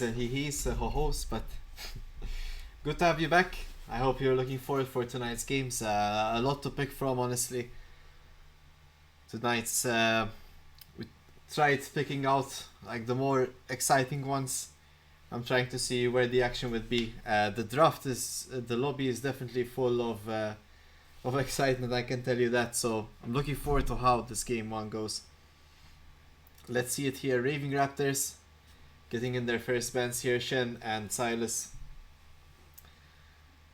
And he's a host, but good to have you back. I hope you're looking forward for tonight's games. A lot to pick from, honestly. Tonight's we tried picking out like the more exciting ones. I'm trying to see where the action would be. The draft is the lobby is definitely full of excitement. I can tell you that. So I'm looking forward to how this game one goes. Let's see it here. Raving Raptors getting in their first bans here. Shen and Silas.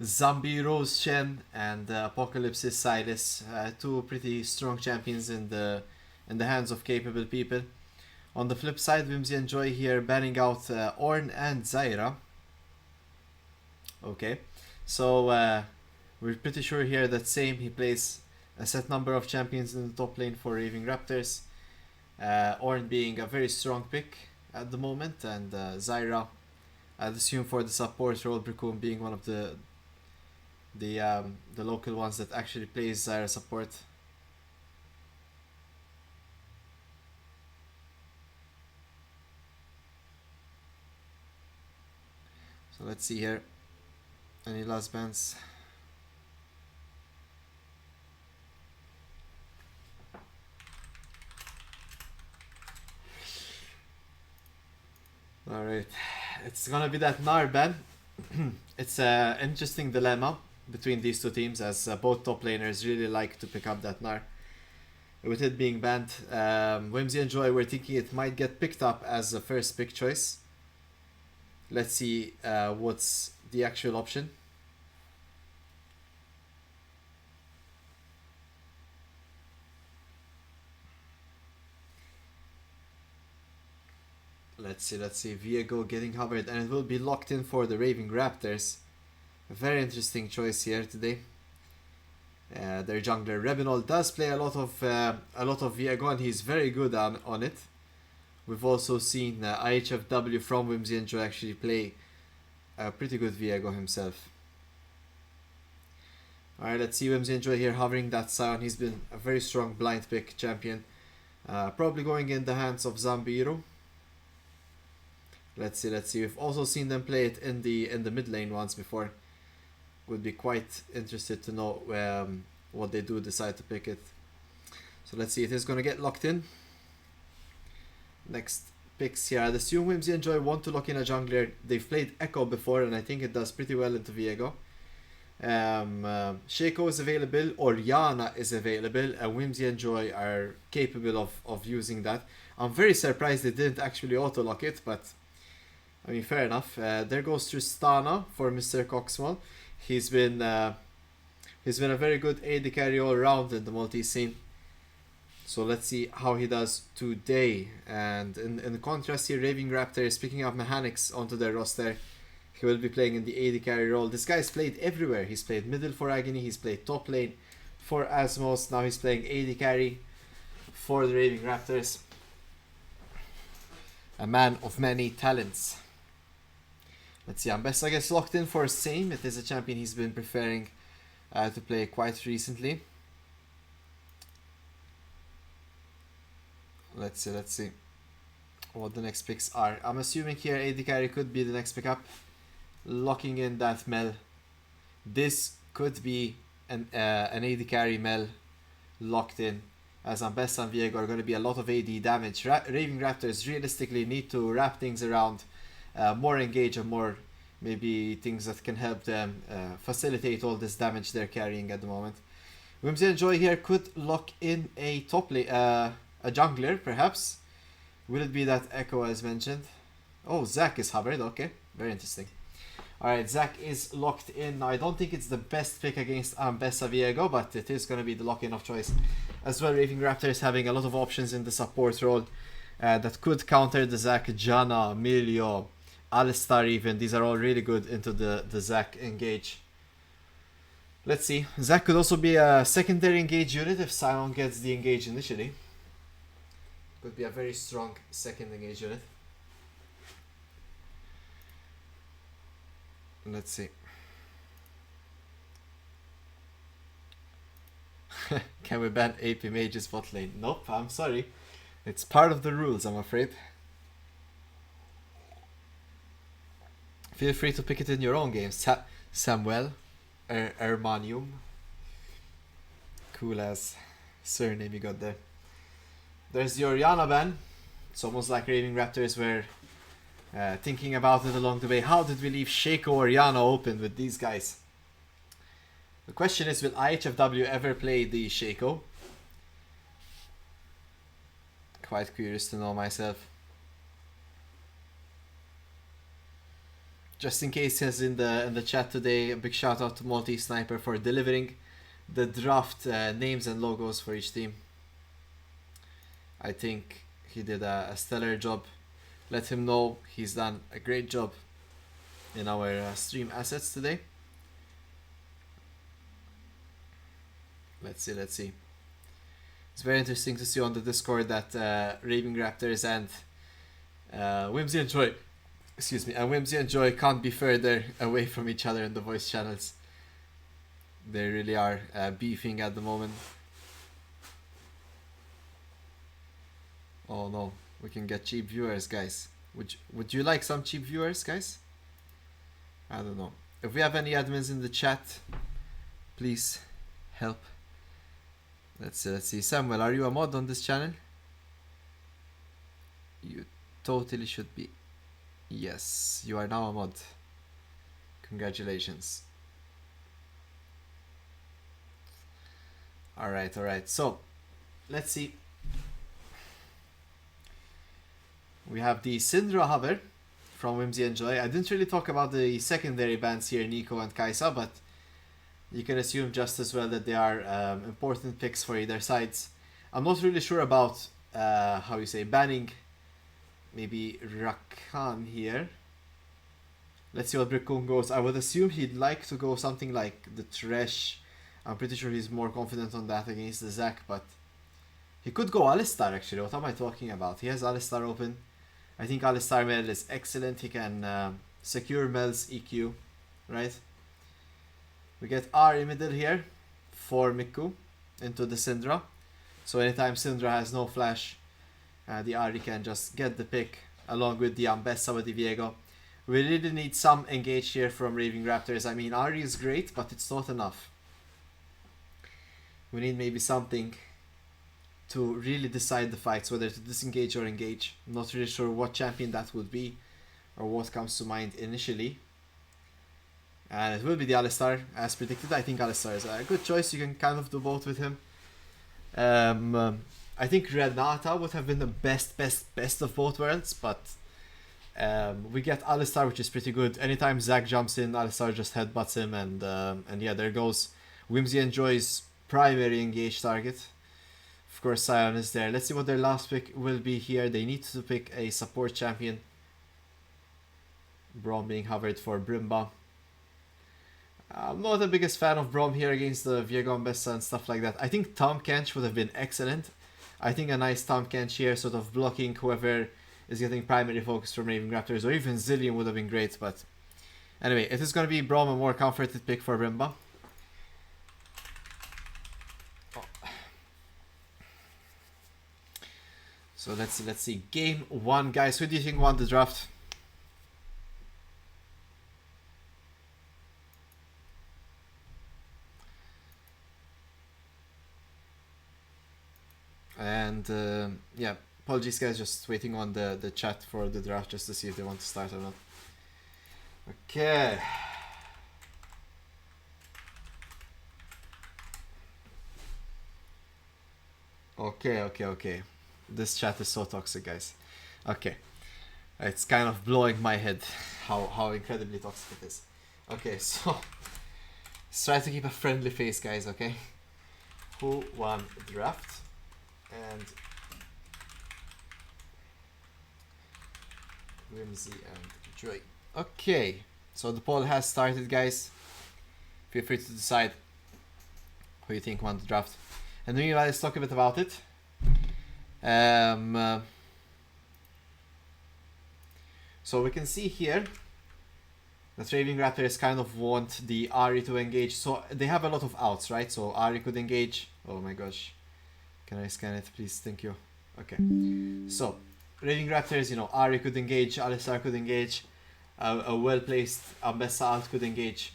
Zombie Rose Shen and Apocalypse Silas. Two pretty strong champions in the hands of capable people. On the flip side, Whimsy&Joy here banning out Ornn and Zyra. Okay, so we're pretty sure here that Same he plays a set number of champions in the top lane for Raving Raptors. Ornn being a very strong pick at the moment, and Zyra, I'd assume for the support role, Bricum being one of the local ones that actually plays Zyra support. So let's see here. Any last bans? Alright, it's gonna be that Gnar ban. It's an interesting dilemma between these two teams, as both top laners really like to pick up that Gnar. With it being banned, Whimsy&Joy were thinking it might get picked up as a first pick choice. Let's see what's the actual option. Let's see. Viego getting covered, and it will be locked in for the Raving Raptors. A very interesting choice here today. Their jungler Rebinol does play a lot of Viego, and he's very good on it. We've also seen IHFW from Whimsy&Joy actually play a pretty good Viego himself. Alright, let's see Whimsy&Joy here hovering that Sion. He's been a very strong blind pick champion. Probably going in the hands of Zambiro. Let's see. We've also seen them play it in the mid lane once before. Would be quite interested to know what they do decide to pick it. So let's see. It is going to get locked in. Next picks here. I'd assume Whimsy&Joy want to lock in a jungler. They've played Echo before, and I think it does pretty well into Viego. Shaco is available, or Yana is available, and Whimsy&Joy are capable of using that. I'm very surprised they didn't actually auto-lock it, but I mean, fair enough. There goes Tristana for Mr. Coxwell. He's been a very good AD carry all around in the multi-scene. So let's see how he does today. And in contrast here, Raving Raptor is picking up mechanics onto their roster. He will be playing in the AD carry role. This guy's played everywhere. He's played middle for Agony. He's played top lane for Asmos. Now he's playing AD carry for the Raving Raptors. A man of many talents. Let's see, Ambessa gets locked in for Same. It is a champion he's been preferring to play quite recently. Let's see what the next picks are. I'm assuming here AD carry could be the next pickup. Locking in that Mel. This could be an AD carry Mel locked in, as Ambessa and Viego are going to be a lot of AD damage. Raving Raptors realistically need to wrap things around more engage, and more maybe things that can help them facilitate all this damage they're carrying at the moment. Whimsy&Joy here could lock in a top lane, a jungler perhaps. Will it be that Echo as mentioned? Oh, Zac is hovered. Okay, very interesting. Alright, Zac is locked in. Now, I don't think it's the best pick against Ambessa Viego, but it is going to be the lock-in of choice. As well, Raving Raptors having a lot of options in the support role that could counter the Zac. Janna, Milio, Alistar even. These are all really good into the Zac engage. Let's see. Zac could also be a secondary engage unit if Sion gets the engage initially. Could be a very strong second engage unit. Let's see. Can we ban AP mages bot lane? Nope, I'm sorry. It's part of the rules, I'm afraid. Feel free to pick it in your own game. Samuel Ermanium. Cool as surname you got there. There's your Yana ban. It's almost like Raving Raptors were thinking about it along the way. How did we leave Shaco or Yana open with these guys? The question is, will IHFW ever play the Shaco? Quite curious to know myself. Just in case, says in the chat today, a big shout out to Multi Sniper for delivering the draft names and logos for each team. I think he did a stellar job. Let him know he's done a great job in our stream assets today. Let's see. It's very interesting to see on the Discord that Raving Raptors and Whimsy&Joy, Whimsy&Joy can't be further away from each other in the voice channels. They really are beefing at the moment. Oh no, we can get cheap viewers, guys. Would you like some cheap viewers, guys? I don't know. If we have any admins in the chat, please help. Let's see. Samuel, are you a mod on this channel? You totally should be. Yes, you are now a mod. Congratulations. Alright. So, let's see. We have the Syndra Hover from Whimsy&Joy. I didn't really talk about the secondary bans here, Nico and Kaisa, but you can assume just as well that they are important picks for either sides. I'm not really sure about, banning maybe Rakan here. Let's see what Brickun goes. I would assume he'd like to go something like the Thresh. I'm pretty sure he's more confident on that against the Zac, but he could go Alistar actually. What am I talking about? He has Alistar open. I think Alistar Mel is excellent. He can secure Mel's EQ, right? We get Ari middle here for Miku into the Syndra. So anytime Syndra has no flash, the Ari can just get the pick along with the Ambessa with the Viego. We really need some engage here from Raving Raptors. I mean, Ari is great, but it's not enough. We need maybe something to really decide the fights, whether to disengage or engage. I'm not really sure what champion that would be or what comes to mind initially. And it will be the Alistar as predicted. I think Alistar is a good choice. You can kind of do both with him. I think Renata would have been the best of both worlds, but we get Alistar, which is pretty good. Anytime Zac jumps in, Alistar just headbutts him, and yeah, there goes Whimsy&Joy's primary engage target. Of course, Sion is there. Let's see what their last pick will be here. They need to pick a support champion. Braum being hovered for Brimba. I'm not the biggest fan of Braum here against the Viego and Bessa and stuff like that. I think Tom Kench would have been excellent. I think a nice Tom Kench here, sort of blocking whoever is getting primary focus from Raving Raptors, or even Zillion would have been great, but anyway, it is going to be Braum, a more comforted pick for Brimba. So let's see. Game 1, guys. Who do you think won the draft? And yeah, apologies guys, just waiting on the chat for the draft just to see if they want to start or not. Okay. Okay. This chat is so toxic, guys. Okay. It's kind of blowing my head how incredibly toxic it is. Okay, so let's try to keep a friendly face, guys, okay? Who won the draft? And Whimsy&Joy. Okay, so the poll has started, guys. Feel free to decide who you think won the draft. And meanwhile, let's talk a bit about it. So we can see here that Raving Raptors kind of want the Ari to engage. So they have a lot of outs, right? So Ari could engage. Oh my gosh. Can I scan it, please? Thank you. Okay. So Raving Raptors, you know, Ari could engage, Alistar could engage. a well-placed Ambessa alt could engage.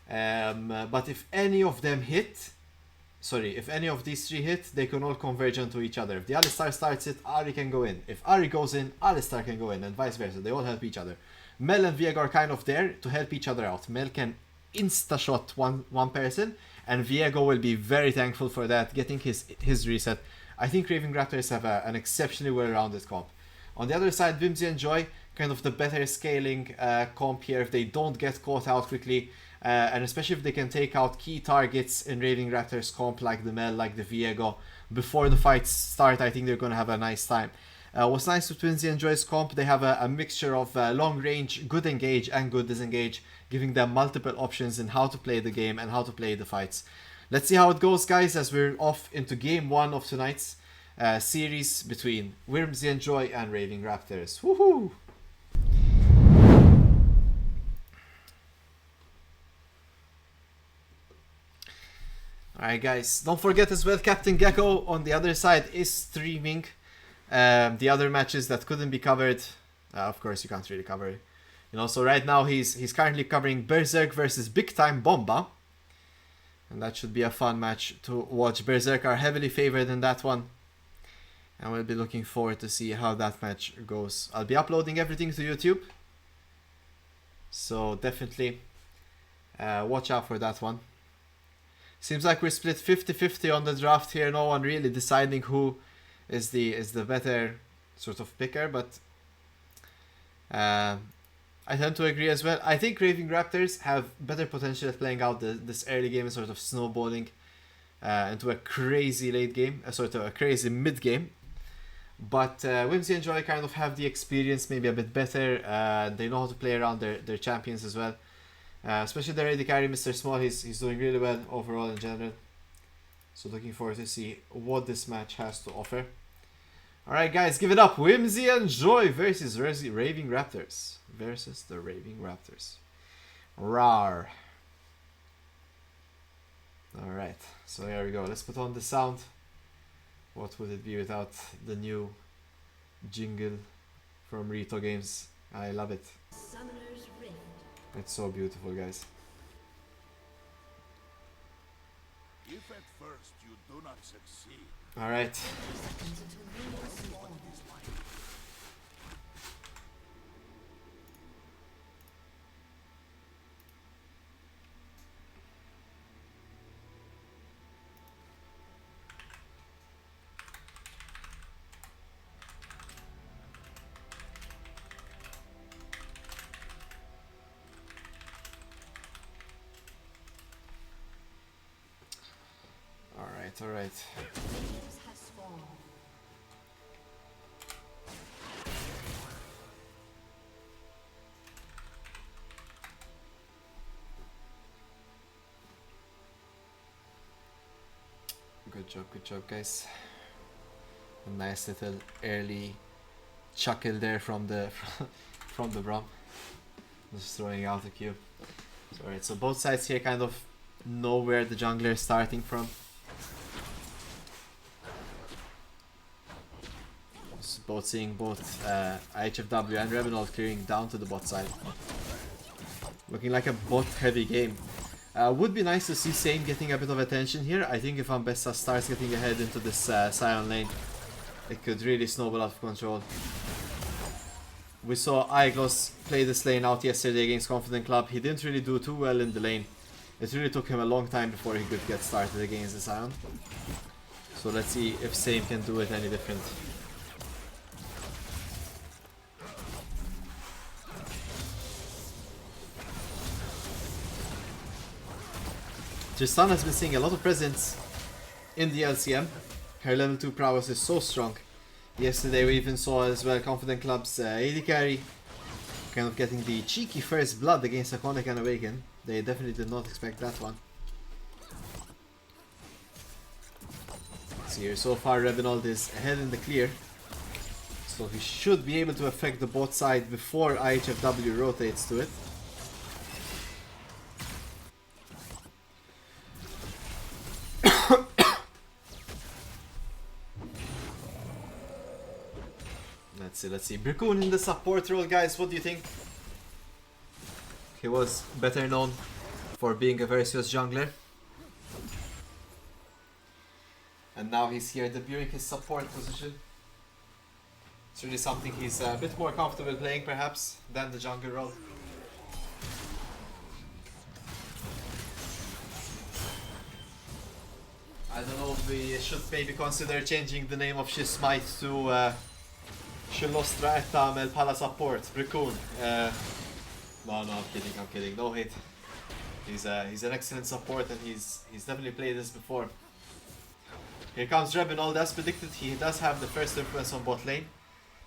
But if any of them hit, if any of these three hit, they can all converge onto each other. If the Alistar starts it, Ahri can go in. If Ahri goes in, Alistar can go in, and vice versa. They all help each other. Mel and Viego are kind of there to help each other out. Mel can insta-shot one person, and Viego will be very thankful for that, getting his reset. I think Raving Raptors have an exceptionally well-rounded comp. On the other side, Whimsy&Joy, kind of the better scaling comp here if they don't get caught out quickly. And especially if they can take out key targets in Raving Raptors comp like the Mel, like the Viego, before the fights start, I think they're going to have a nice time. What's nice with Whimsy&Joy's comp, they have a mixture of long range, good engage and good disengage, giving them multiple options in how to play the game and how to play the fights. Let's see how it goes, guys, as we're off into game 1 of tonight's series between Whimsy&Joy and Raving Raptors. Woohoo! Alright guys, don't forget as well, Captain Gecko on the other side is streaming the other matches that couldn't be covered. Of course you can't really cover it. You know, so right now he's currently covering Berserk versus Big Time Bomba. And that should be a fun match to watch. Berserk are heavily favored in that one. And we'll be looking forward to see how that match goes. I'll be uploading everything to YouTube. So definitely watch out for that one. Seems like we're split 50-50 on the draft here. No one really deciding who is the better sort of picker, but I tend to agree as well. I think Raving Raptors have better potential at playing out this early game and sort of snowballing into a crazy late game, sort of a crazy mid game. But Whimsy&Joy kind of have the experience maybe a bit better. They know how to play around their champions as well. Especially their AD carry, Mr. Small, he's doing really well overall in general. So looking forward to see what this match has to offer. Alright guys, give it up. Whimsy&Joy versus Raving Raptors. Versus the Raving Raptors. Rawr. Alright, so here we go. Let's put on the sound. What would it be without the new jingle from Rito Games? I love it. It's so beautiful, guys. If at first you do not succeed. All right. All right. Good job, guys. A nice little early chuckle there from the from the Brom. Just throwing out a cue. Alright, so both sides here kind of know where the jungler is starting from. Both seeing both IHFW and Revenant clearing down to the bot side. Looking like a bot heavy game. Would be nice to see Sane getting a bit of attention here. I think if Ambessa starts getting ahead into this Sion lane, it could really snowball out of control. We saw Iglos play this lane out yesterday against Confident Club. He didn't really do too well in the lane. It really took him a long time before he could get started against the Sion. So let's see if Sane can do it any different. Tristan has been seeing a lot of presence in the LCM. Her level 2 prowess is so strong. Yesterday we even saw as well Confident Club's AD carry kind of getting the cheeky first blood against Iconic and Awaken. They definitely did not expect that one. See here, so far Revenant is ahead in the clear. So he should be able to affect the bot side before IHFW rotates to it. Let's see. Bricoon in the support role, guys. What do you think? He was better known for being a Versus jungler. And now he's here debuting his support position. It's really something he's a bit more comfortable playing perhaps than the jungle role. I don't know if we should maybe consider changing the name of Shismite to Shilostra Etam El Pala Support, Raccoon. No, I'm kidding, no hate. He's an excellent support and he's definitely played this before. Here comes Raving, as predicted. He does have the first influence on bot lane.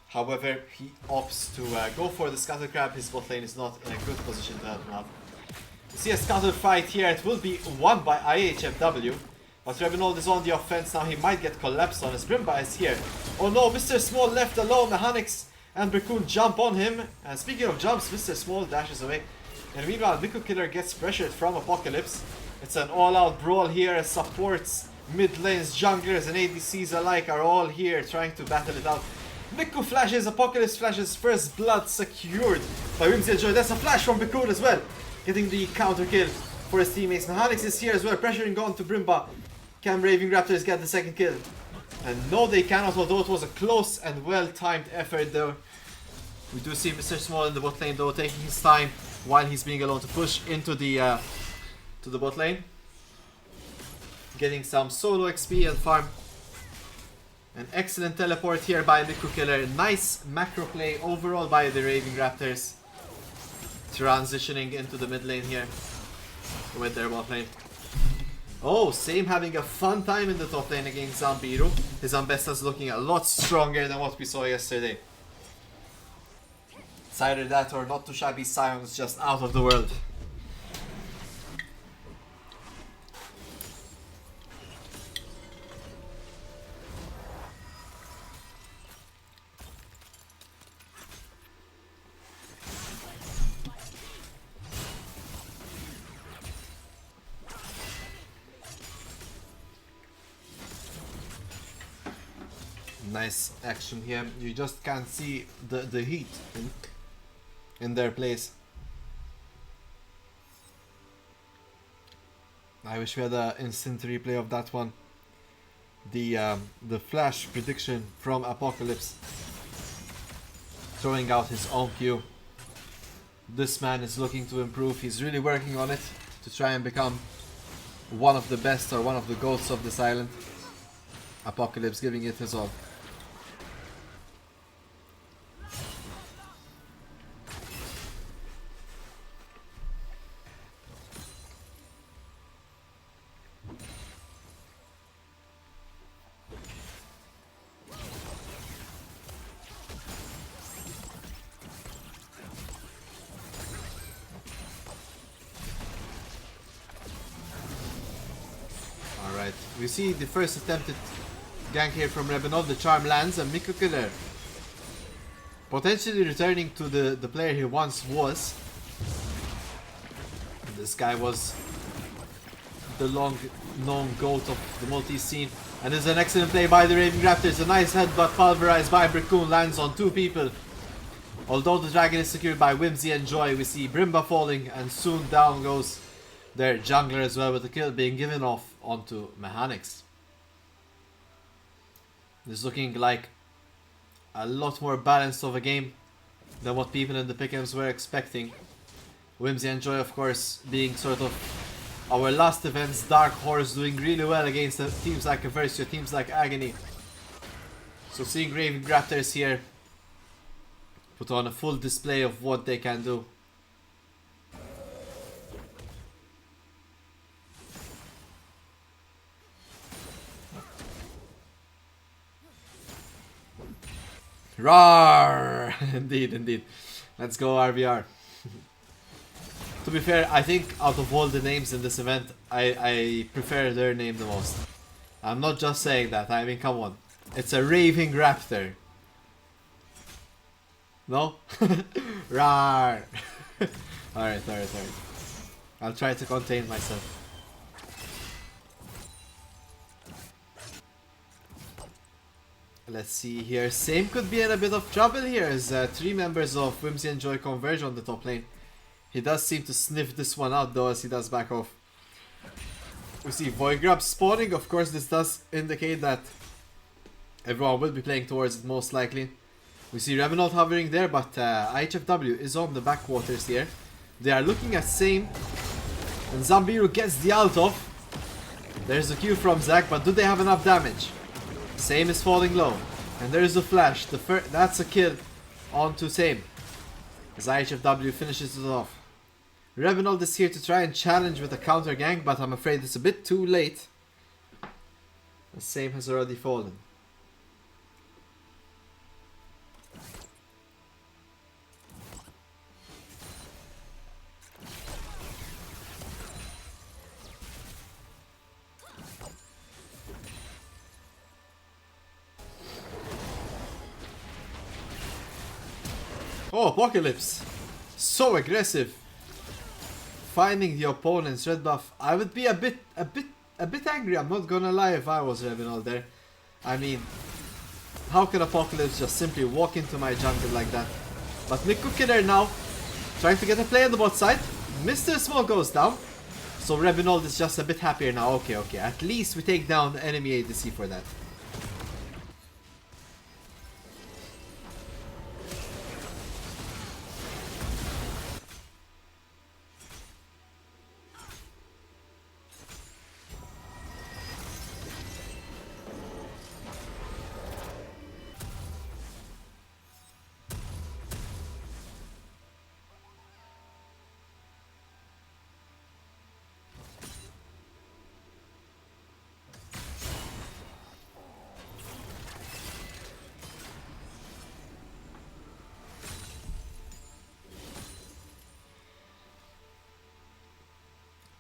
However, he opts to go for the Scuttle Crab. His bot lane is not in a good position to help him out. You see a Scuttle fight here. It will be won by IHFW. But Raving is on the offense now. He might get collapsed on. His Brimba is here. Oh no, Mr. Small left alone. Mechanics and Raccoon jump on him. And speaking of jumps, Mr. Small dashes away. And meanwhile, Nico Killer gets pressured from Apocalypse. It's an all-out brawl here as supports, mid lanes, junglers and ADCs alike are all here trying to battle it out. Nico flashes, Apocalypse flashes, first blood secured by Whimsy&Joy. That's a flash from Raccoon as well, getting the counter kill for his teammates. Mechanics is here as well, pressuring on to Brimba. Can Raving Raptors get the second kill? And no, they cannot, although it was a close and well-timed effort though. We do see Mr. Small in the bot lane though, taking his time while he's being allowed to push into the bot lane. Getting some solo XP and farm. An excellent teleport here by Nico Killer. Nice macro play overall by the Raving Raptors. Transitioning into the mid lane here with their bot lane. Oh, Same having a fun time in the top lane against Zambiru. His Ambessa's looking a lot stronger than what we saw yesterday. It's either that or not too shabby Sion's just out of the world. Nice action here. You just can't see the heat in their place. I wish we had an instant replay of that one. The flash prediction from Apocalypse, throwing out his own Q. This man is looking to improve. He's really working on it to try and become one of the best or one of the GOATs of this island. Apocalypse giving it his all. We see the first attempted gank here from Raving. The charm lands and Nico Killer potentially returning to the player he once was. This guy was the long known GOAT of the multi scene. And this is an excellent play by the Raving Raptors. A nice headbutt pulverized by Raccoon lands on two people. Although the dragon is secured by Whimsy&Joy, we see Brimba falling and soon down goes their jungler as well, with the kill being given off onto Mechanics. This is looking like a lot more balanced of a game than what people in the pick'ems were expecting. Whimsy&Joy, of course, being sort of our last event's dark horse, doing really well against teams like Aversio, teams like Agony. So seeing Raving Raptors here put on a full display of what they can do. Roar! Indeed. Let's go RVR. To be fair, I think out of all the names in this event, I prefer their name the most. I'm not just saying that, I mean, come on. It's a Raving Raptor. No? Roar! Alright. I'll try to contain myself. Let's see here. Same could be in a bit of trouble here as three members of Whimsy&Joy converge on the top lane. He does seem to sniff this one out though as he does back off. We see Void Grab spawning. Of course, this does indicate that everyone will be playing towards it most likely. We see Revenant hovering there, but IHFW is on the backwaters here. They are looking at Same. And Zambiru gets the ult off. There's a Q from Zac, but do they have enough damage? Same is falling low. And there's a flash. That's a kill onto Same. As IHFW finishes it off. Revenant is here to try and challenge with a counter gank, but I'm afraid it's a bit too late. The Same has already fallen. Oh, Apocalypse! So aggressive! Finding the opponent's red buff. I would be a bit angry, I'm not gonna lie, if I was Revenant there. I mean, how can Apocalypse just simply walk into my jungle like that? But Mikukiner now, trying to get a play on the bot side. Mr. Smoke goes down. So Revenant is just a bit happier now. Okay, at least we take down the enemy ADC for that.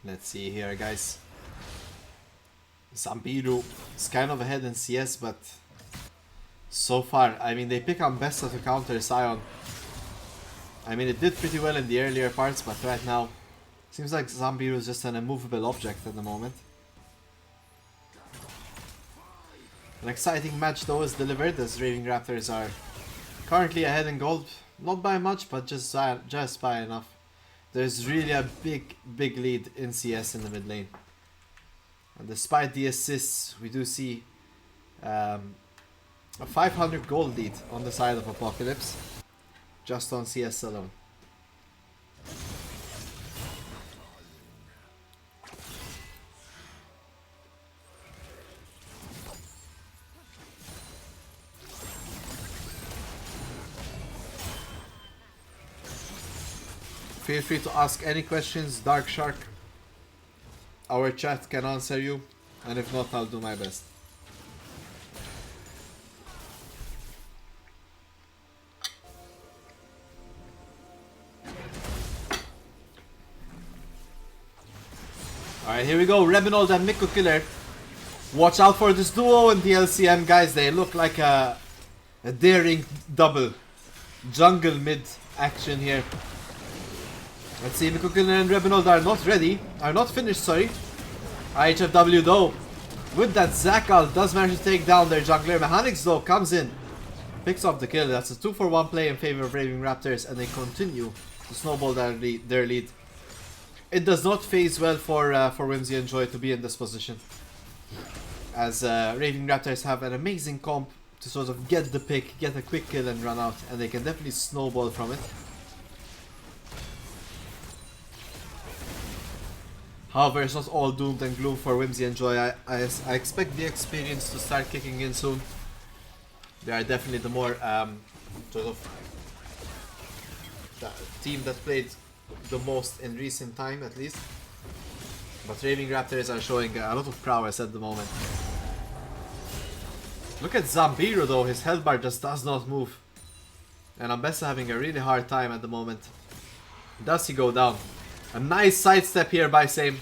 Let's see here, guys. Zambiru is kind of ahead in CS, but so far, I mean, they pick on Besta to counter Sion. I mean, it did pretty well in the earlier parts, but right now, seems like Zambiru is just an immovable object at the moment. An exciting match though is delivered as Raving Raptors are currently ahead in gold. Not by much, but just by enough. There's really a big lead in CS in the mid lane. And despite the assists, we do see a 500 gold lead on the side of Apocalypse. Just on CS alone. Feel free to ask any questions, Dark Shark. Our chat can answer you, and if not, I'll do my best. Alright, here we go. Rebenold and Miko Killer. Watch out for this duo in the LCM, guys. They look like a daring double. Jungle mid action here. Let's see, Miko Killer and Rebenold are not ready. Are not finished, sorry. IHFW though, with that Zac ult, does manage to take down their jungler. Mechanics though comes in. Picks up the kill. That's a 2-for-1 play in favor of Raving Raptors, and they continue to snowball their lead. It does not phase well for Whimsy&Joy to be in this position, as Raving Raptors have an amazing comp to sort of get the pick, get a quick kill and run out, and they can definitely snowball from it. However, it's not all doomed and gloom for Whimsy&Joy. I expect the experience to start kicking in soon. They are definitely the more sort of the team that played the most in recent time, at least. But Raving Raptors are showing a lot of prowess at the moment. Look at Zambiru though, his health bar just does not move. And Ambessa having a really hard time at the moment. Does he go down? A nice sidestep here by Same.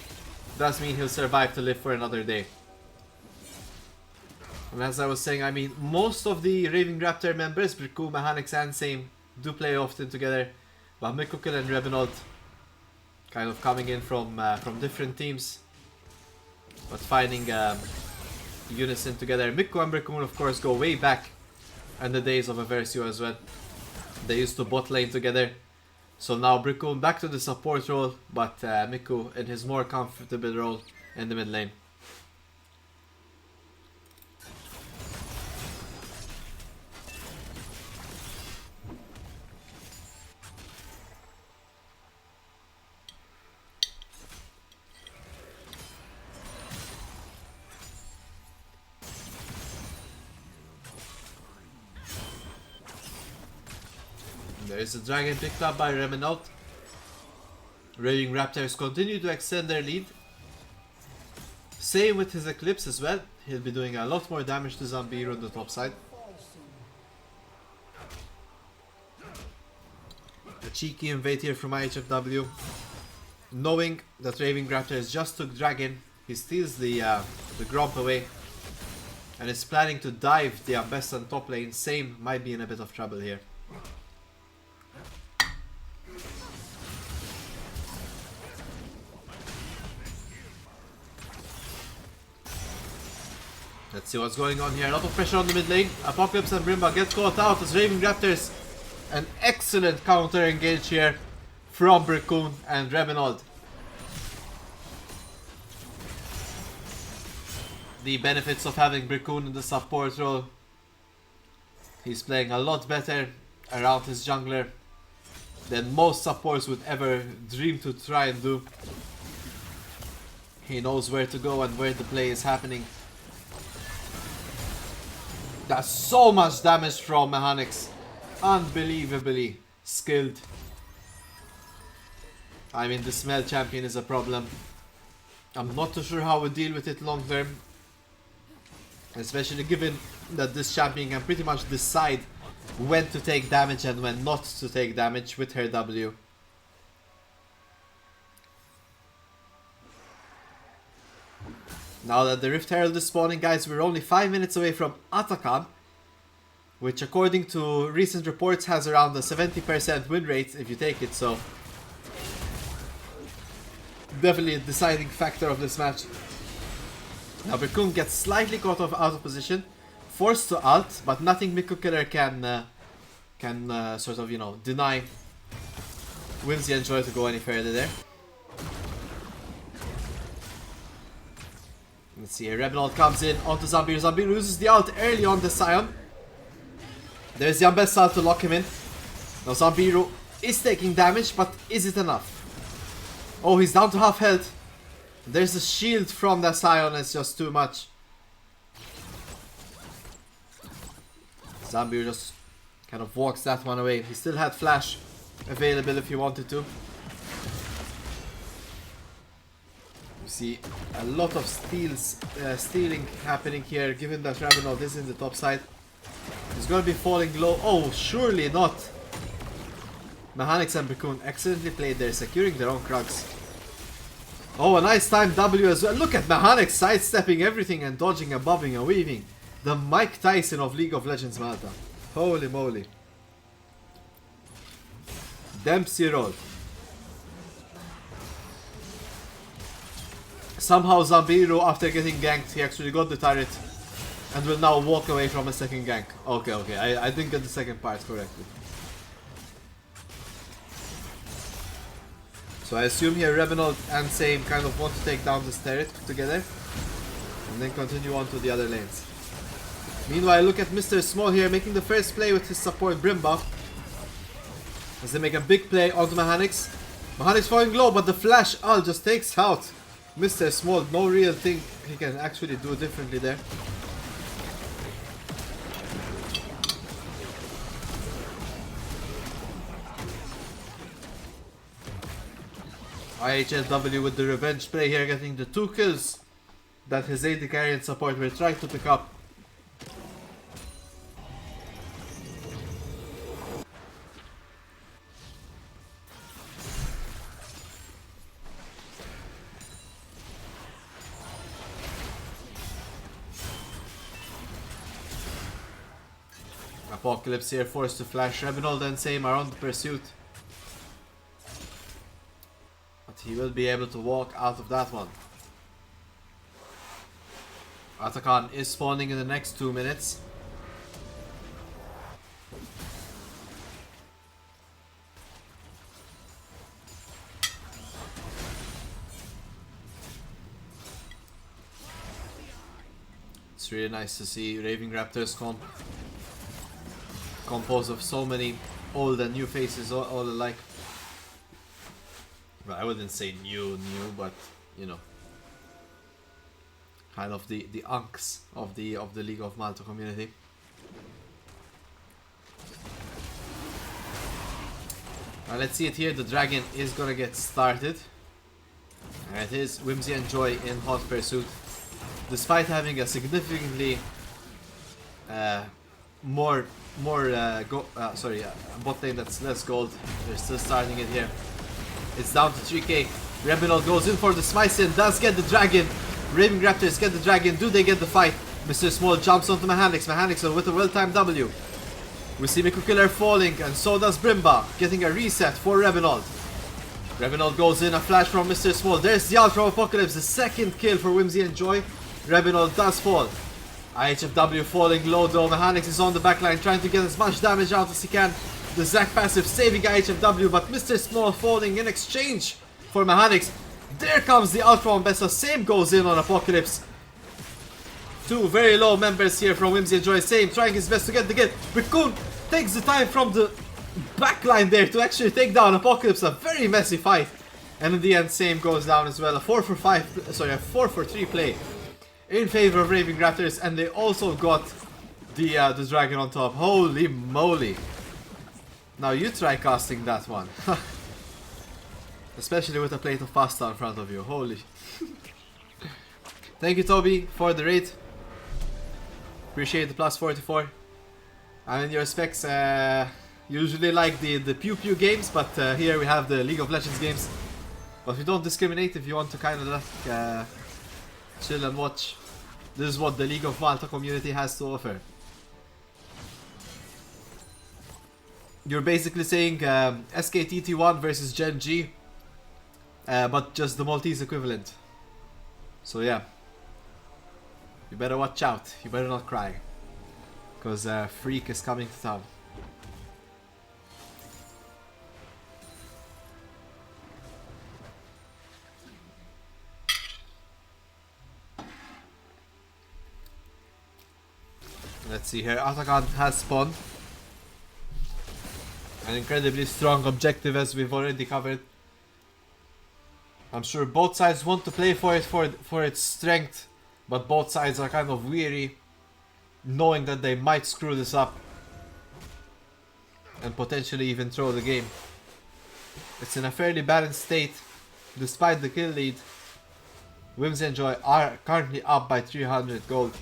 Does mean he'll survive to live for another day. And as I was saying, I mean, most of the Raving Raptor members, Briku, Mechanics and Same, do play often together. But Mikukil and Rebenold kind of coming in from different teams, but finding unison together. Mikko and Briku, of course, go way back in the days of Aversio as well. They used to bot lane together. So now Brickun back to the support role, but Miku in his more comfortable role in the mid lane. There is a dragon picked up by Reminault. Raving Raptors continue to extend their lead. Same with his Eclipse as well. He'll be doing a lot more damage to Zambiru on the top side. A cheeky invade here from IHFW. Knowing that Raving Raptors just took Dragon, he steals the Gromp away. And is planning to dive the Ambessa on top lane. Same might be in a bit of trouble here. Let's see what's going on here. A lot of pressure on the mid lane. Apocalypse and Brimba get caught out as Raving Raptors. An excellent counter engage here from Brickun and Revenald. The benefits of having Brickun in the support role. He's playing a lot better around his jungler than most supports would ever dream to try and do. He knows where to go and where the play is happening. That's so much damage from Mechanics. Unbelievably skilled. I mean, the smell champion is a problem. I'm not too sure how we deal with it long term. Especially given that this champion can pretty much decide when to take damage and when not to take damage with her W. Now that the Rift Herald is spawning, guys, we're only 5 minutes away from Atakan, which according to recent reports has around a 70% win rate if you take it, so definitely a deciding factor of this match. Now Brickun gets slightly caught off out of position, forced to ult, but nothing Miku Killer can sort of, you know, deny Whimsy&Joy to go any further there. Let's see here, Rebel comes in onto Zambiru. Zambiru uses the ult early on the Scion. There's the Ambessa ult to lock him in. Now Zambiru is taking damage, but is it enough? Oh, he's down to half health. There's a shield from the Scion, it's just too much. Zambiru just kind of walks that one away. He still had flash available if he wanted to. See a lot of stealing happening here, given that Ravenov is in the top side. He's going to be falling low. Oh, surely not. Mechanics and Brickun excellently played there, securing their own Krugs. Oh, a nice time W as well. Look at Mechanics sidestepping everything and dodging and bobbing and weaving. The Mike Tyson of League of Legends Malta. Holy moly. Dempsey roll. Somehow Zambiru, after getting ganked, he actually got the turret and will now walk away from a second gank. Okay, I didn't get the second part correctly. So I assume here Revenant and Same kind of want to take down this turret together and then continue on to the other lanes. Meanwhile, look at Mr. Small here making the first play with his support Brimba as they make a big play onto Mechanics. Mechanics falling low, but the flash ult just takes out Mr. Small. No real thing he can actually do differently there. IHLW with the revenge play here, getting the 2 kills that his AD carry and support were trying to pick up. Apocalypse here forced to flash. Revenald and Same are on the pursuit. But he will be able to walk out of that one. Atakan is spawning in the next 2 minutes. It's really nice to see Raving Raptors composed of so many old and new faces, all alike. Well, I wouldn't say new, but you know, kind of the unks of the League of Malta community. Now let's see it here. The dragon is gonna get started, and it is Whimsy&Joy in hot pursuit. Despite having a significantly bot lane that's less gold, they're still starting it here. It's down to 3k. Rebinol goes in for the smice and does get the dragon. Raving Raptors get the dragon. Do they get the fight? Mr. Small jumps onto Mechanics. Mechanics with a well-timed W. We see Miku Killer falling, and so does Brimba, getting a reset for Rebinol. Rebinol goes in, a flash from Mr. Small. There's the Ultra Apocalypse, the second kill for Whimsy&Joy. Rebinol does fall. IHFW falling low though. Mechanics is on the backline trying to get as much damage out as he can. The Zac passive saving IHFW, but Mr. Small falling in exchange for Mechanics. There comes the Ultra on Bessa. Same goes in on Apocalypse. Two very low members here from Whimsy&Joy. Same trying his best to get the kill. Raccoon takes the time from the backline there to actually take down Apocalypse. A very messy fight. And in the end, Same goes down as well. A 4 for 3 play in favor of Raving Raptors, and they also got the dragon on top. Holy moly! Now you try casting that one, especially with a plate of pasta in front of you. Holy! Thank you, Toby, for the raid. Appreciate the plus 44. And in your specs, usually like the pew pew games, but here we have the League of Legends games. But we don't discriminate if you want to kind of like chill and watch. This is what the League of Malta community has to offer. You're basically saying SKTT1 versus Gen G, but just the Maltese equivalent. So yeah, you better watch out. You better not cry, because Freak is coming to town. Let's see here. Atakan has spawned. An incredibly strong objective, as we've already covered. I'm sure both sides want to play for it for its strength, but both sides are kind of weary, knowing that they might screw this up and potentially even throw the game. It's in a fairly balanced state, despite the kill lead. Whimsy&Joy are currently up by 300 gold.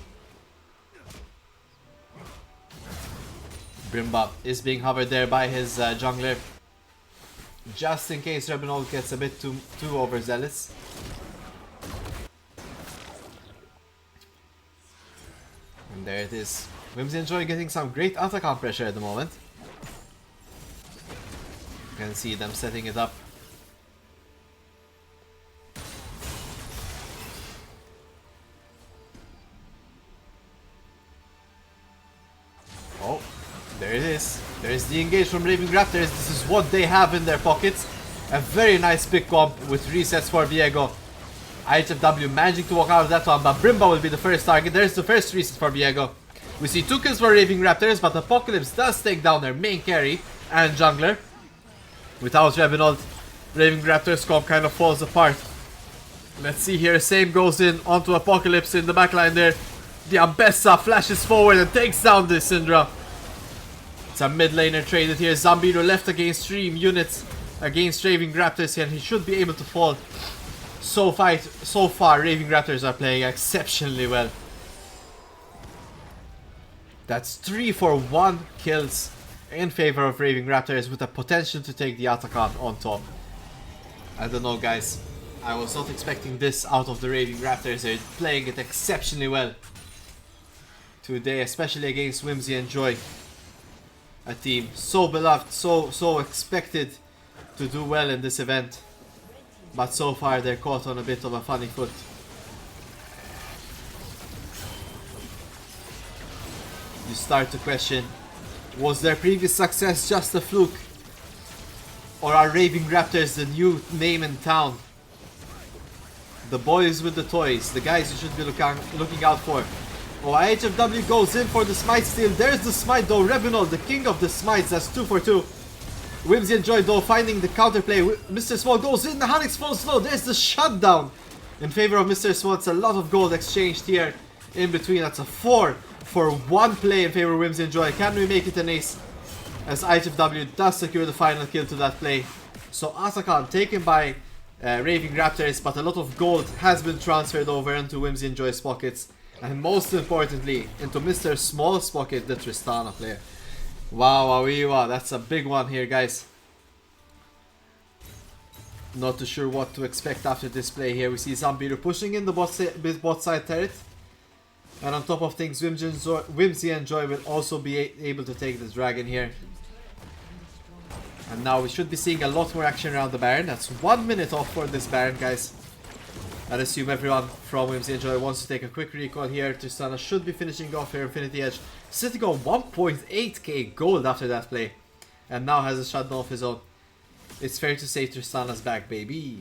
Brimba is being hovered there by his jungler, just in case Rebinol gets a bit too overzealous. And there it is. Whimsy&Joy getting some great Atakan pressure at the moment. You can see them setting it up. Oh. There it is. There's the engage from Raving Raptors. This is what they have in their pockets. A very nice pick comp with resets for Viego. IHFW managing to walk out of that one, but Brimba will be the first target. There's the first reset for Viego. We see 2 kills for Raving Raptors, but Apocalypse does take down their main carry and jungler. Without Rebinol, Raving Raptors comp kind of falls apart. Let's see here. Same goes in onto Apocalypse in the backline there. The Ambessa flashes forward and takes down the Syndra. It's a mid laner traded here. Zambiro left against 3 units against Raving Raptors here, and he should be able to fall. So far, Raving Raptors are playing exceptionally well. That's 3 for 1 kills in favor of Raving Raptors, with a potential to take the Atakan on top. I don't know, guys. I was not expecting this out of the Raving Raptors. They're playing it exceptionally well today, especially against Whimsy&Joy. A team so beloved, so expected to do well in this event, but so far they're caught on a bit of a funny foot. You start to question, was their previous success just a fluke? Or are Raving Raptors the new name in town? The boys with the toys, the guys you should be looking out for. Oh, IHFW goes in for the smite steal. There's the smite though. Rebinol, the king of the smites. That's 2 for 2. Whimsy&Joy though finding the counterplay. Mr. Small goes in. The Hanix falls low. There's the shutdown in favor of Mr. Small. It's a lot of gold exchanged here in between. That's a 4 for 1 play in favor of Whimsy&Joy. Can we make it an ace? As IHFW does secure the final kill to that play. So Asakan taken by Raving Raptors, but a lot of gold has been transferred over into Whimsy&Joy's pockets. And most importantly, into Mr. Small's pocket, the Tristana player. Wow, that's a big one here, guys. Not too sure what to expect after this play here. We see Zambiru pushing in the bot side turret. And on top of things, Whimsy&Joy will also be able to take the dragon here. And now we should be seeing a lot more action around the Baron. That's 1 minute off for this Baron, guys. I assume everyone from Whimsy&Joy wants to take a quick recall here. Tristana should be finishing off her Infinity Edge. Sitting on 1.8k gold after that play. And now has a shutdown of his own. It's fair to say Tristana's back, baby.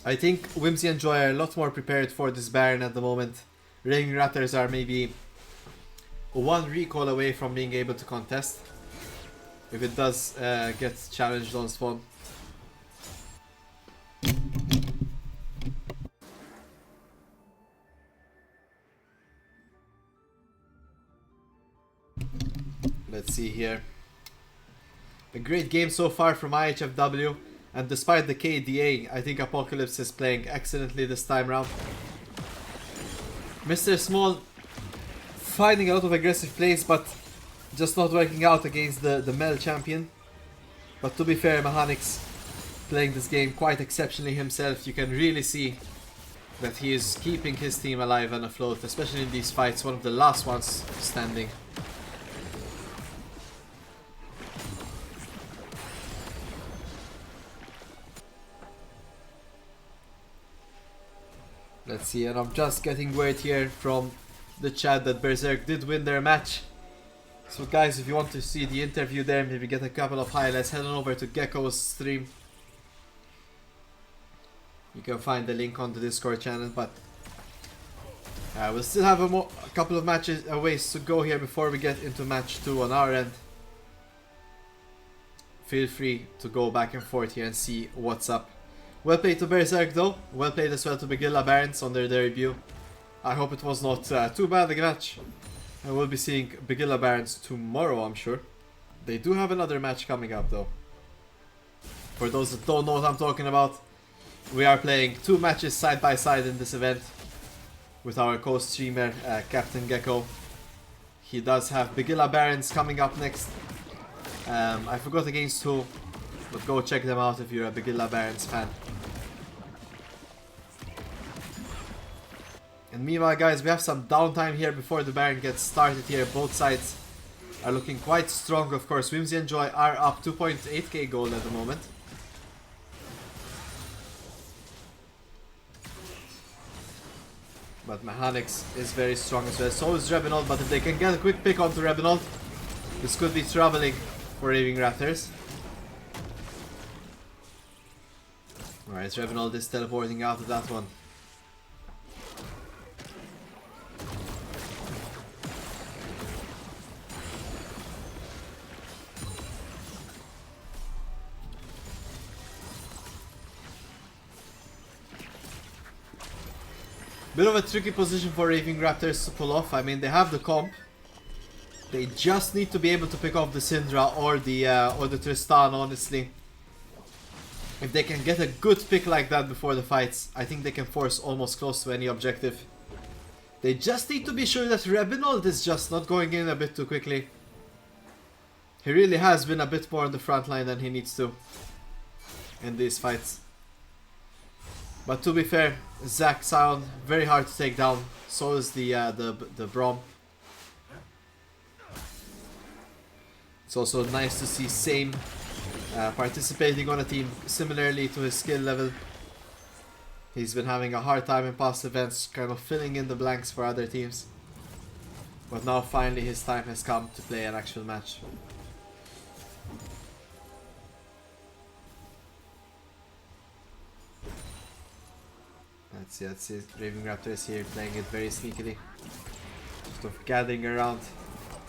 I think Whimsy&Joy are a lot more prepared for this Baron at the moment. Raving Raptors are maybe 1 recall away from being able to contest. If it does get challenged on spawn. Let's see here. A great game so far from IHFW. And despite the KDA, I think Apocalypse is playing excellently this time round. Mr. Small finding a lot of aggressive plays, but just not working out against the Mel champion. But to be fair, Mechanix playing this game quite exceptionally himself. You can really see that he is keeping his team alive and afloat, especially in these fights, one of the last ones standing. Let's see, and I'm just getting word here from the chat that Berserk did win their match. So guys, if you want to see the interview there, maybe get a couple of highlights, head on over to Gecko's stream. You can find the link on the Discord channel, but we'll still have a couple of matches ways to go here before we get into match 2 on our end. Feel free to go back and forth here and see what's up. Well played to Berserk though, well played as well to Begilla Barons on their debut. I hope it was not too bad a match. And we'll be seeing Begilla Barons tomorrow, I'm sure. They do have another match coming up though. For those that don't know what I'm talking about, we are playing 2 matches side by side in this event with our co-streamer Captain Gecko. He does have Begilla Barons coming up next. I forgot against who, but go check them out if you're a Begilla Barons fan. And meanwhile, guys, we have some downtime here before the Baron gets started here. Both sides are looking quite strong, of course. Whimsy&Joy are up 2.8k gold at the moment. But Mechanix is very strong as well. So is Rebinol, but if they can get a quick pick onto Rebinol, this could be troubling for Raving Raptors. Alright, Rebinol is teleporting out of that one. Bit of a tricky position for Raving Raptors to pull off. I mean, they have the comp. They just need to be able to pick off the Syndra or the Tristan, honestly. If they can get a good pick like that before the fights, I think they can force almost close to any objective. They just need to be sure that Rebinol is just not going in a bit too quickly. He really has been a bit more on the front line than he needs to in these fights. But to be fair, Zac Sion, very hard to take down. So is the Brom. It's also nice to see Same participating on a team similarly to his skill level. He's been having a hard time in past events, kind of filling in the blanks for other teams. But now finally his time has come to play an actual match. Let's see. Raving Raptors here playing it very sneakily. Sort of gathering around.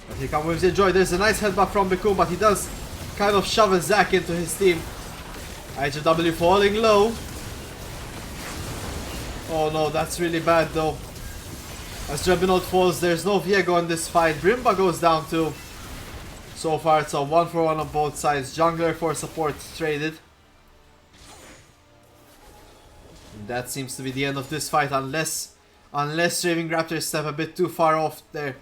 But here comes Whimsy&Joy. There's a nice headbutt from Bakun, but he does kind of shove a Zac into his team. IGW falling low. Oh no, that's really bad though. As Rebinault falls, there's no Viego in this fight. Brimba goes down too. So far it's a 1-for-1 on both sides. Jungler for support traded. And that seems to be the end of this fight unless Raving Raptors step a bit too far off there.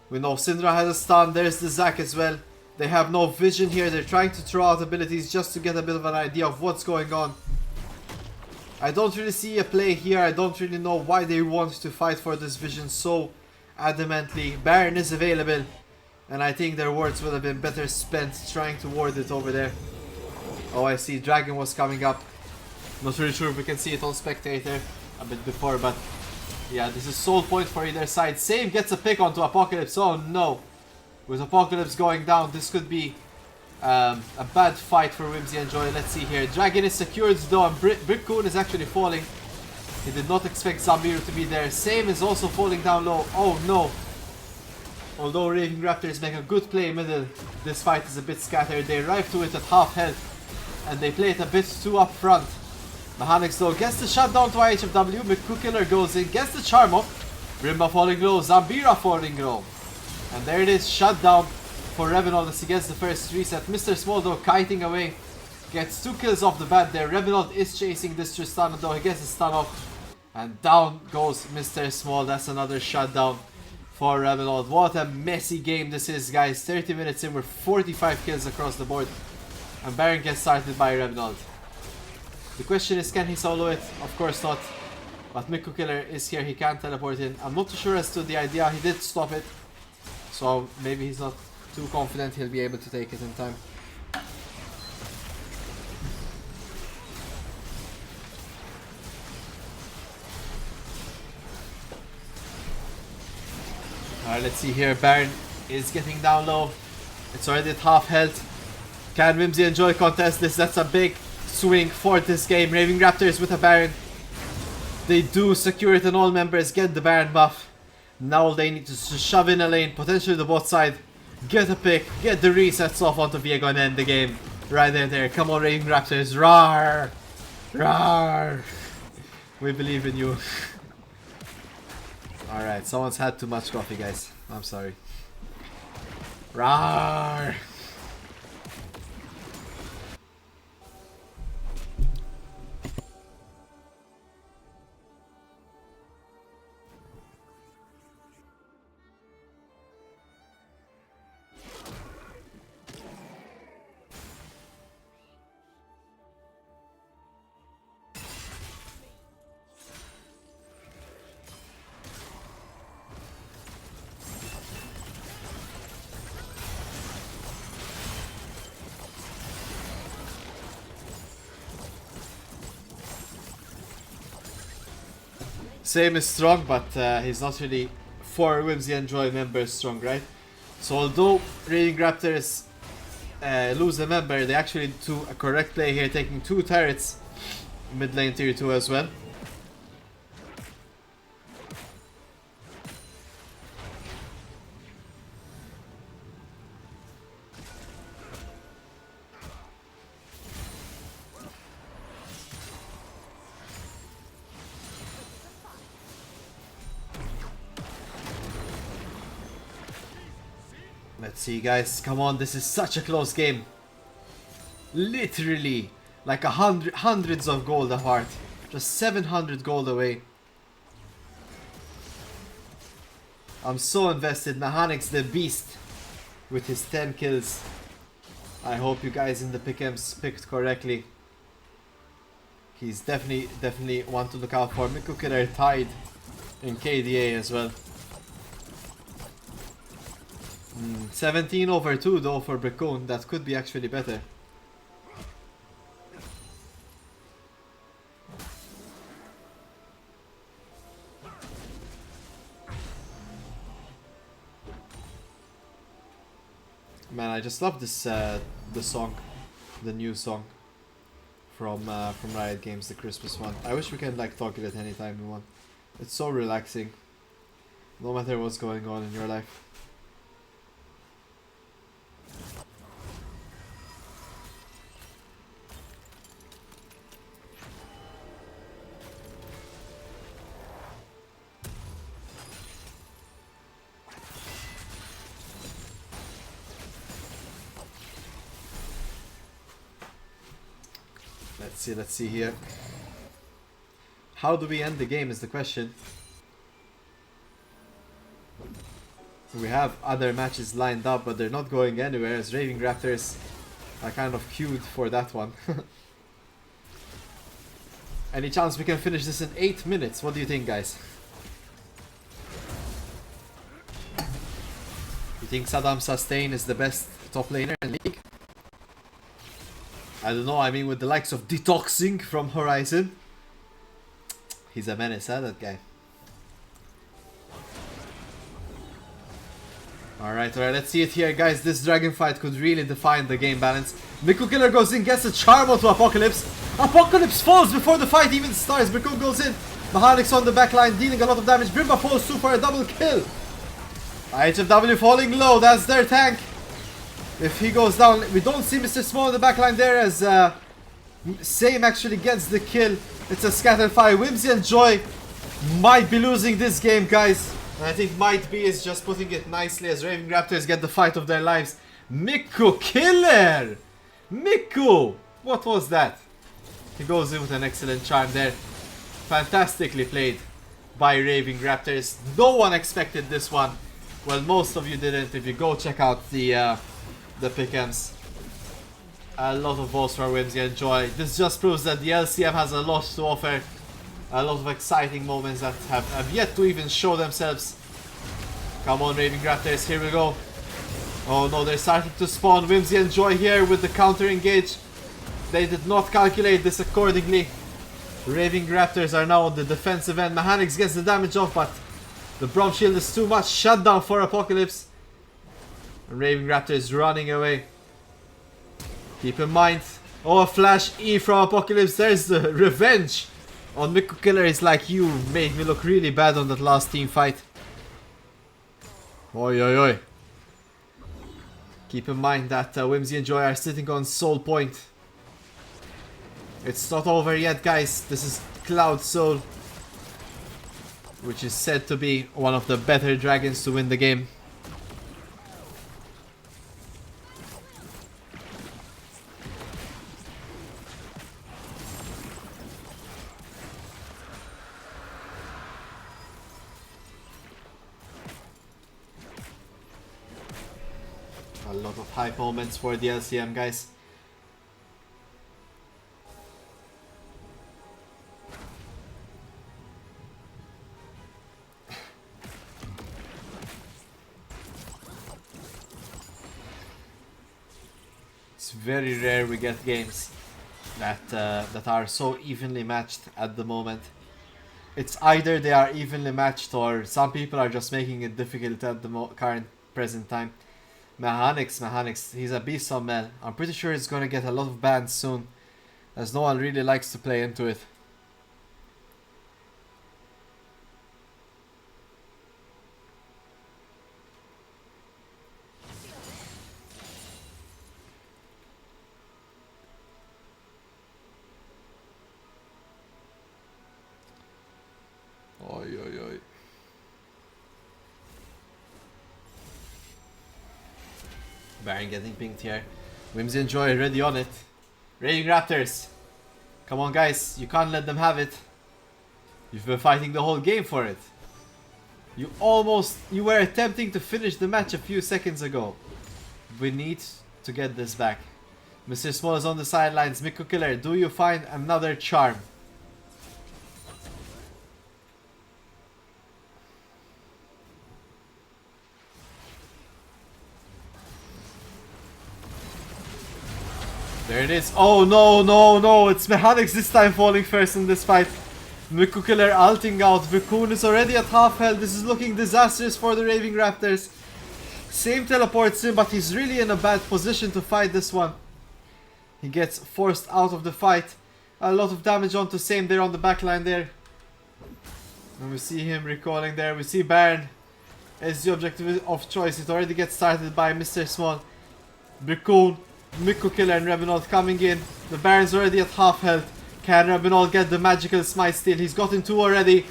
We know Syndra has a stun. There's the Zac as well. They have no vision here. They're trying to throw out abilities just to get a bit of an idea of what's going on. I don't really see a play here. I don't really know why they want to fight for this vision so adamantly. Baron is available, and I think their words would have been better spent trying to ward it over there. Oh, I see. Dragon was coming up. Not really sure if we can see it on Spectator a bit before, but yeah, this is soul point for either side. Save gets a pick onto Apocalypse. Oh no. With Apocalypse going down, this could be a bad fight for Whimsy&Joy. Let's see here. Dragon is secured though, and Brickcoon is actually falling. He did not expect Zambiru to be there. Same is also falling down low. Oh no. Although Raving Raptors make a good play middle, this fight is a bit scattered. They arrive to it at half health, and they play it a bit too up front. Mechanics though gets the shutdown to IHFW. McCookiller goes in, gets the charm off. Brimba falling low, Zambira falling low. And there it is, shutdown for Raving as he gets the first reset. Mr. Small though kiting away. Gets 2 kills off the bat there. Raving is chasing this Tristana though. He gets the stun off. And down goes Mr. Small. That's another shutdown for Raving. What a messy game this is, guys. 30 minutes in with 45 kills across the board. And Baron gets started by Raving. The question is, can he solo it? Of course not. But Miku Killer is here. He can't teleport in. I'm not too sure as to the idea. He did stop it. So maybe he's not too confident he'll be able to take it in time. Alright, let's see here. Baron is getting down low. It's already at half health. Can Whimsy&Joy contest this? That's a big swing for this game. Raving Raptors with a Baron. They do secure it, and all members get the Baron buff. Now they need to shove in a lane, potentially the bot side. Get a pick, get the resets off onto Viego and end the game. Right there. Come on, Raving Raptors. Rawr! Rawr! We believe in you. Alright, someone's had too much coffee, guys. I'm sorry. Rawr! Same is strong, but he's not really 4 Whimsy&Joy members strong, right? So although Raving Raptors lose a member, they actually do a correct play here, taking 2 turrets mid lane tier 2 as well. Let's see, guys. Come on, this is such a close game. Literally, like hundreds of gold apart. Just 700 gold away. I'm so invested. Mechanics the beast with his 10 kills. I hope you guys in the pick'ems picked correctly. He's definitely one to look out for. Miku Killer tied in KDA as well. 17/2 though for Brickcoon. That could be actually better. Man, I just love this the song, the new song from Riot Games, the Christmas one. I wish we can like talk it anytime we want. It's so relaxing, no matter what's going on in your life. Let's see here. How do we end the game is the question. We have other matches lined up, but they're not going anywhere as Raving Raptors are kind of queued for that one. Any chance we can finish this in 8 minutes? What do you think, guys? You think Saddam Sustain is the best top laner in the league? I don't know, I mean with the likes of Detoxing from Horizon. He's a menace, huh, that guy. Alright, let's see it here, guys. This dragon fight could really define the game balance. Miku Killer goes in, gets a charm onto Apocalypse. Apocalypse falls before the fight even starts. Miku goes in. Mahanic's on the backline, dealing a lot of damage. Brimba falls too for a double kill. HFW falling low, that's their tank. If he goes down, we don't see Mr. Small in the backline there as Same actually gets the kill. It's a scatter fire. Whimsy&Joy might be losing this game, guys. And I think might be is just putting it nicely as Raving Raptors get the fight of their lives. Miku Killer! Miku! What was that? He goes in with an excellent charm there. Fantastically played by Raving Raptors. No one expected this one. Well, most of you didn't. If you go check out the pick'ems. A lot of votes for Whimsy&Joy. This just proves that the LCM has a lot to offer. A lot of exciting moments that have yet to even show themselves. Come on, Raving Raptors, here we go. Oh no, they're starting to spawn. Whimsy&Joy here with the counter engage. They did not calculate this accordingly. Raving Raptors are now on the defensive end. Mechanics gets the damage off, but the Brom Shield is too much. Shutdown for Apocalypse. And Raving Raptors running away. Keep in mind. Oh, a flash E from Apocalypse. There's the revenge on Miku Killer. It's like, you made me look really bad on that last team fight. Oi, oi, oi. Keep in mind that Whimsy&Joy are sitting on Soul Point. It's not over yet, guys. This is Cloud Soul, which is said to be one of the better dragons to win the game. A lot of hype moments for the LCM, guys. It's very rare we get games that are so evenly matched at the moment. It's either they are evenly matched or some people are just making it difficult at the current present time. Mechanics, he's a beast on Mel. I'm pretty sure he's gonna get a lot of bans soon, as no one really likes to play into it. Oi, oi, oi. Baron getting pinked here. Whimsy&Joy ready on it. Raving Raptors. Come on, guys. You can't let them have it. You've been fighting the whole game for it. You were attempting to finish the match a few seconds ago. We need to get this back. Mr. Small is on the sidelines. Miku Killer, do you find another charm? There it is. Oh no, no, no. It's Mechanics this time falling first in this fight. Miku Killer ulting out. Vikun is already at half health. This is looking disastrous for the Raving Raptors. Same teleports in, but he's really in a bad position to fight this one. He gets forced out of the fight. A lot of damage onto Same there on the backline there. And we see him recalling there. We see Baron as the objective of choice. It already gets started by Mr. Small. Bricoon, Miku Killer and Rebenold coming in. The Baron's already at half health. Can Rebenold get the magical smite steal? He's gotten 2 already.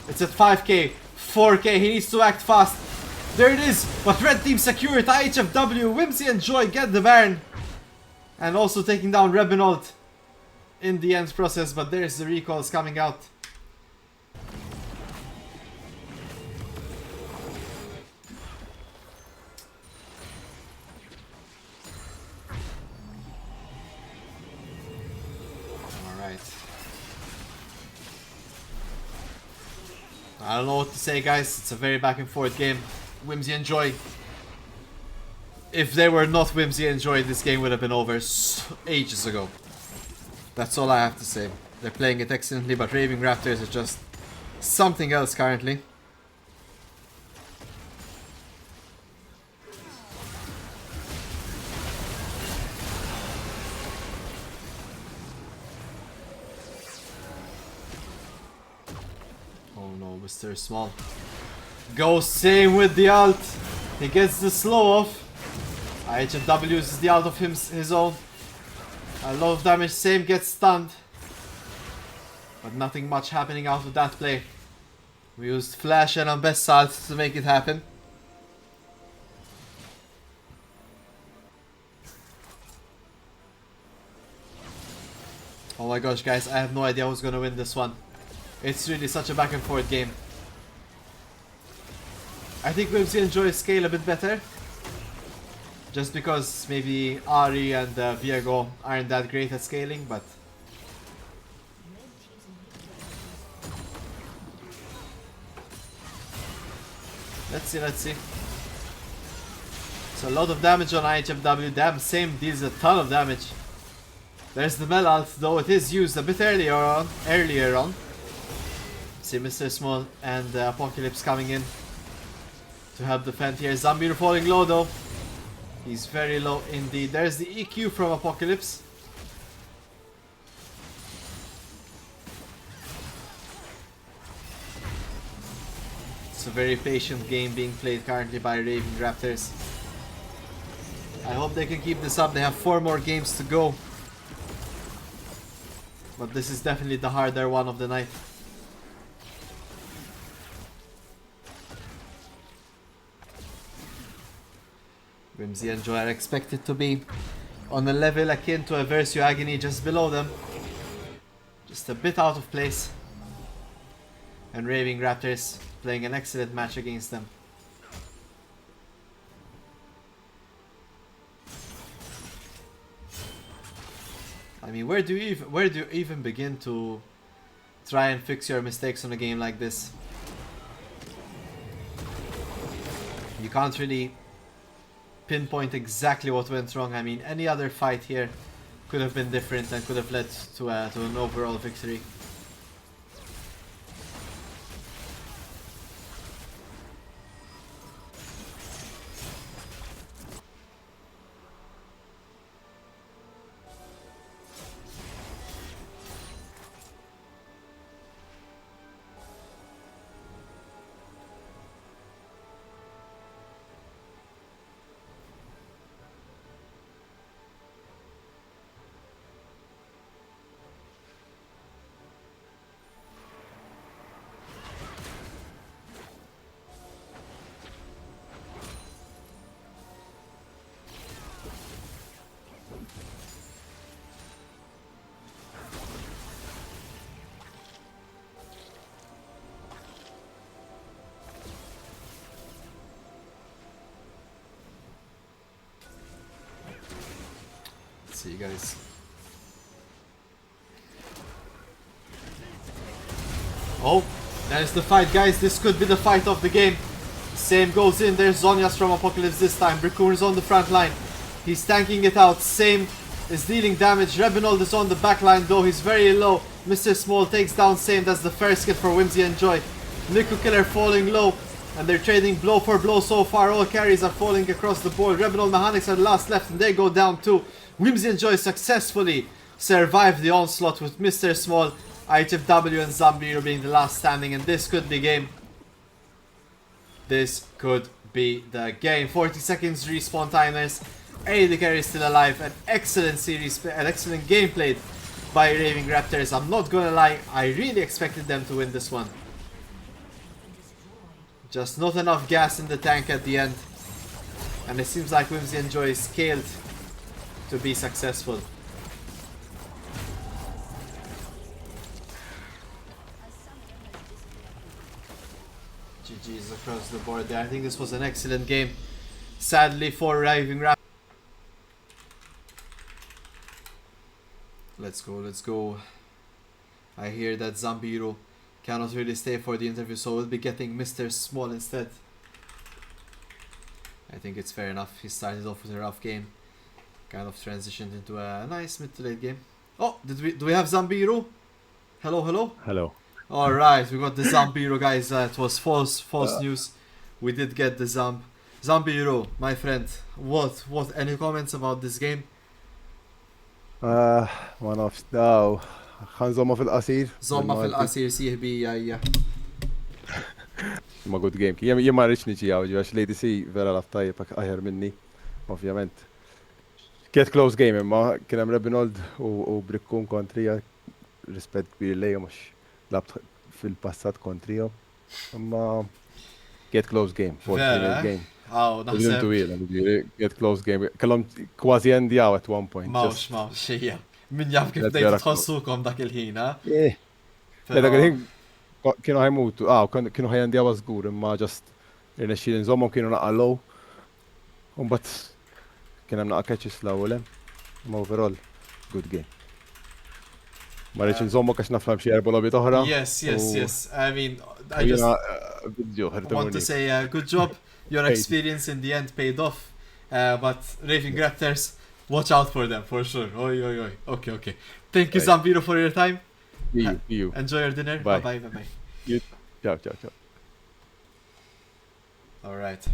It's at 5k, 4k. He needs to act fast. There it is. But red team secure it. IHFW, Whimsy and Joy get the Baron. And also taking down Rebenold in the end process. But there's the recalls coming out. I don't know what to say, guys. It's a very back and forth game. Whimsy and Joy. If they were not Whimsy and Joy, this game would have been over ages ago. That's all I have to say. They're playing it excellently, but Raving Raptors are just something else currently. Mr. Small goes Same with the ult. He gets the slow off. IHFW uses the ult of his own. A lot of damage. Same gets stunned. But nothing much happening out of that play. We used Flash and best ult to make it happen. Oh my gosh, guys, I have no idea who's gonna win this one. It's really such a back and forth game. I think Whimsy and Joy scale a bit better. Just because maybe Ari and Viego aren't that great at scaling, but... Let's see. It's a lot of damage on IHFW. Damn, Same deals a ton of damage. There's the Mel ult, though it is used a bit earlier on. See Mr. Small and Apocalypse coming in to help defend here. Zambir falling low though. He's very low indeed. There's the EQ from Apocalypse. It's a very patient game being played currently by Raving Raptors. I hope they can keep this up. They have 4 more games to go. But this is definitely the harder one of the night. Whimsy and Joy are expected to be on a level akin to a Versio Agony, just below them. Just a bit out of place. And Raving Raptors playing an excellent match against them. I mean, where do you even begin to try and fix your mistakes on a game like this? You can't really pinpoint exactly what went wrong. I mean, any other fight here could have been different and could have led to an overall victory. See you guys. Oh, there's the fight, guys. This could be the fight of the game. Same goes in. There's Zonias from Apocalypse this time. Bricoon's on the front line. He's tanking it out. Same is dealing damage. Rebenold is on the back line, though. He's very low. Mr. Small takes down Same. That's the first hit for Whimsy and Joy. Nico Killer falling low. And they're trading blow for blow so far. All carries are falling across the board. Rebenold Mechanics are the last left, and they go down too. Whimsy and Joy successfully survive the onslaught with Mr. Small, ITFW and Zambiro being the last standing, and this could be game. This could be the game. 40 seconds respawn timers. AD carry is still alive. An excellent series, an excellent game played by Raving Raptors. I'm not gonna lie, I really expected them to win this one. Just not enough gas in the tank at the end. And it seems like Whimsy&Joy scaled to be successful. GG's across the board there. I think this was an excellent game. Sadly for Raving Raptors. Let's go, let's go. I hear that Zambiro cannot really stay for the interview, so we'll be getting Mr. Small instead. I think it's fair enough. He started off with a rough game. Kind of transitioned into a nice mid to late game. Oh, do we have Zambiro? Hello, hello? Hello. Alright, we got the Zambiro, guys. It was false news. We did get the Zambiro, my friend. What? Any comments about this game? ما نعرفش خلينا نزومها في القصير Zomma fil-qasir CHB, yeah. Ma good game. Jien ma rridx niġi għaw għax Lady C vera laf tajjeb aħjar minni, ovvjament. Get close game imma kien hemm Rebinold u Brikkun kontrija rispett kbir lejhom għax labt fil-passat kontrija. Imma get close game, 40 game. Oh, naħseb. Get close game. Kellhom kważi endjaw at one point. Mawx, xejja. Min jaf kif dejt tħossukom dak il-ħin, ha? Dak il-ħin kienu ħajmutu, kienu ħajendjaw żgur imma just irnexxiel nżommhom kienu naqallow. U mbagħad kien hemm naqa' catches l-ewwel hemm. Imma overall good game. Ma rridx nżommok għax nafhem xi erba' logħbiet oħra. Yes. I mean, I just want to say good job. Your experience in the end paid off. But Raving Raptors, watch out for them, for sure. Oi. Okay. Thank you, Zambiro, for your time. See you. Enjoy your dinner. Bye. Ciao. Alright.